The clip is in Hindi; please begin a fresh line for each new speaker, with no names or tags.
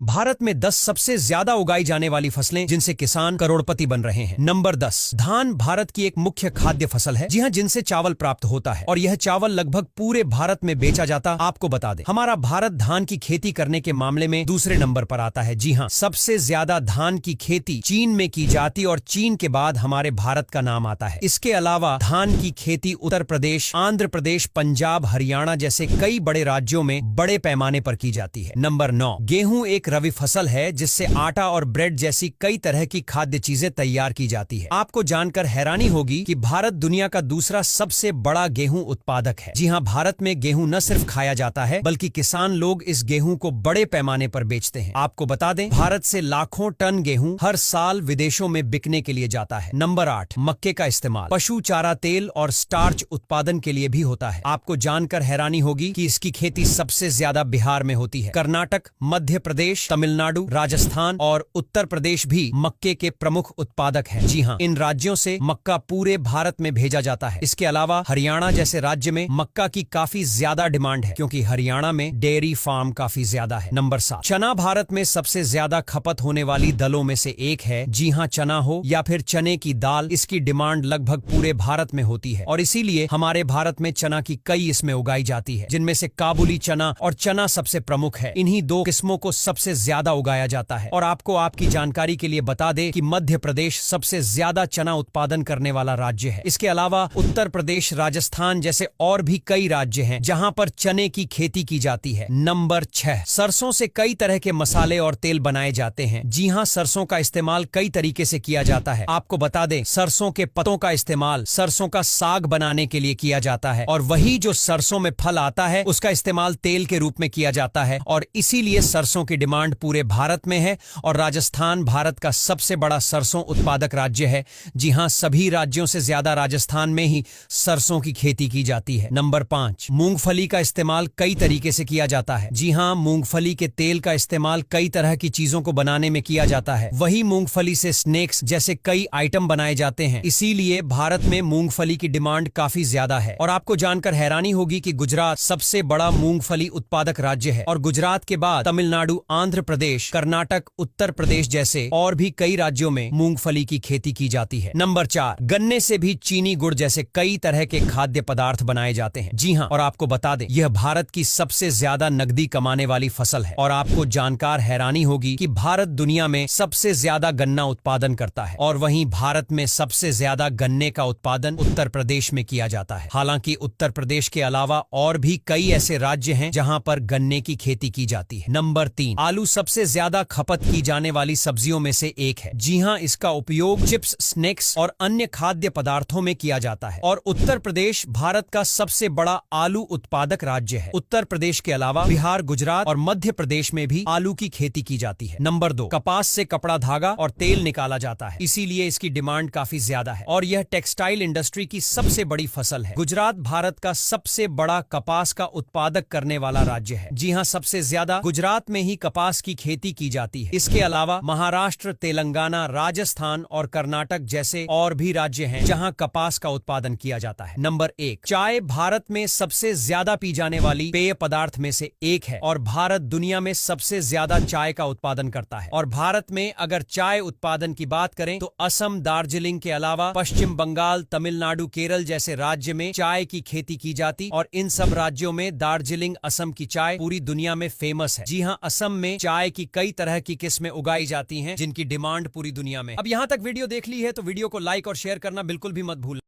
भारत में 10 सबसे ज्यादा उगाई जाने वाली फसलें जिनसे किसान करोड़पति बन रहे हैं। नंबर 10, धान भारत की एक मुख्य खाद्य फसल है। जी हाँ, जिनसे चावल प्राप्त होता है और यह चावल लगभग पूरे भारत में बेचा जाता। आपको बता दें, हमारा भारत धान की खेती करने के मामले में दूसरे नंबर पर आता है। जी हाँ, सबसे ज्यादा धान की खेती चीन में की जाती और चीन के बाद हमारे भारत का नाम आता है। इसके अलावा धान की खेती उत्तर प्रदेश, आंध्र प्रदेश, पंजाब, हरियाणा जैसे कई बड़े राज्यों में बड़े पैमाने पर की जाती है। नंबर 9, गेहूं एक रवि फसल है जिससे आटा और ब्रेड जैसी कई तरह की खाद्य चीजें तैयार की जाती है। आपको जानकर हैरानी होगी कि भारत दुनिया का दूसरा सबसे बड़ा गेहूं उत्पादक है। जी हां, भारत में गेहूं न सिर्फ खाया जाता है बल्कि किसान लोग इस गेहूं को बड़े पैमाने पर बेचते हैं। आपको बता दें, भारत से लाखों टन गेहूं हर साल विदेशों में बिकने के लिए जाता है। नंबर 8, मक्के का इस्तेमाल पशु चारा तेल और स्टार्च उत्पादन के लिए भी होता है। आपको जानकर हैरानी होगी कि इसकी खेती सबसे ज्यादा बिहार में होती है। कर्नाटक, मध्य प्रदेश, तमिलनाडु, राजस्थान और उत्तर प्रदेश भी मक्के के प्रमुख उत्पादक हैं। जी हां, इन राज्यों से मक्का पूरे भारत में भेजा जाता है। इसके अलावा हरियाणा जैसे राज्य में मक्का की काफी ज्यादा डिमांड है क्योंकि हरियाणा में डेयरी फार्म काफी ज्यादा है। नंबर 7, चना भारत में सबसे ज्यादा खपत होने वाली दलों में से एक है। जी हां, चना हो या फिर चने की दाल, इसकी डिमांड लगभग पूरे भारत में होती है और इसीलिए हमारे भारत में चना की कई किस्में उगाई जाती है, जिनमें से काबुली चना और चना सबसे प्रमुख है। इन्हीं दो किस्मों को सबसे ज्यादा उगाया जाता है। और आपको आपकी जानकारी के लिए बता दें कि मध्य प्रदेश सबसे ज्यादा चना उत्पादन करने वाला राज्य है। इसके अलावा उत्तर प्रदेश, राजस्थान जैसे और भी कई राज्य हैं जहां पर चने की खेती की जाती है। नंबर 6, सरसों से कई तरह के मसाले और तेल बनाए जाते हैं। जी हां, सरसों का इस्तेमाल कई तरीके से किया जाता है। आपको बता दें, सरसों के पत्तों का इस्तेमाल सरसों का साग बनाने के लिए किया जाता है और वही जो सरसों में फल आता है उसका इस्तेमाल तेल के रूप में किया जाता है और इसीलिए सरसों की डिमांड पूरे भारत में है और राजस्थान भारत का सबसे बड़ा सरसों उत्पादक राज्य है। जी हां, सभी राज्यों से ज्यादा राजस्थान में ही सरसों की खेती की जाती है। नंबर 5, मूंगफली का इस्तेमाल कई तरीके से किया जाता है। जी हां, मूंगफली के तेल का इस्तेमाल कई तरह की चीजों को बनाने में किया जाता है। वही मूंगफली से स्नैक्स जैसे कई आइटम बनाए जाते हैं। इसीलिए भारत में मूंगफली की डिमांड काफी ज्यादा है। और आपको जानकर हैरानी होगी कि गुजरात सबसे बड़ा मूंगफली उत्पादक राज्य है और गुजरात के बाद तमिलनाडु, आंध्र प्रदेश, कर्नाटक, उत्तर प्रदेश जैसे और भी कई राज्यों में मूंगफली की खेती की जाती है। नंबर 4, गन्ने से भी चीनी, गुड़ जैसे कई तरह के खाद्य पदार्थ बनाए जाते हैं। जी हां, और आपको बता दें, यह भारत की सबसे ज्यादा नकदी कमाने वाली फसल है। और आपको जानकर हैरानी होगी कि भारत दुनिया में सबसे ज्यादा गन्ना उत्पादन करता है और वहीं भारत में सबसे ज्यादा गन्ने का उत्पादन उत्तर प्रदेश में किया जाता है। हालांकि उत्तर प्रदेश के अलावा और भी कई ऐसे राज्य हैं जहां पर गन्ने की खेती की जाती है। नंबर 3, आलू सबसे ज्यादा खपत की जाने वाली सब्जियों में से एक है। जी हां, इसका उपयोग चिप्स, स्नैक्स और अन्य खाद्य पदार्थों में किया जाता है और उत्तर प्रदेश भारत का सबसे बड़ा आलू उत्पादक राज्य है। उत्तर प्रदेश के अलावा बिहार, गुजरात और मध्य प्रदेश में भी आलू की खेती की जाती है। नंबर 2, कपास से कपड़ा, धागा और तेल निकाला जाता है, इसीलिए इसकी डिमांड काफी ज्यादा है और यह टेक्सटाइल इंडस्ट्री की सबसे बड़ी फसल है। गुजरात भारत का सबसे बड़ा कपास का उत्पादक करने वाला राज्य है। जी हां, सबसे ज्यादा गुजरात में ही कपास की खेती की जाती है। इसके अलावा महाराष्ट्र, तेलंगाना, राजस्थान और कर्नाटक जैसे और भी राज्य हैं जहां कपास का उत्पादन किया जाता है। नंबर 1, चाय भारत में सबसे ज्यादा पी जाने वाली पेय पदार्थ में से एक है और भारत दुनिया में सबसे ज्यादा चाय का उत्पादन करता है। और भारत में अगर चाय उत्पादन की बात करें तो असम, दार्जिलिंग के अलावा पश्चिम बंगाल, तमिलनाडु, केरल जैसे राज्य में चाय की खेती की जाती और इन सब राज्यों में दार्जिलिंग, असम की चाय पूरी दुनिया में फेमस है। जी हां, असम में चाय की कई तरह की किस्में उगाई जाती हैं जिनकी डिमांड पूरी दुनिया में। अब यहां तक वीडियो देख ली है तो वीडियो को लाइक और शेयर करना बिल्कुल भी मत भूलना।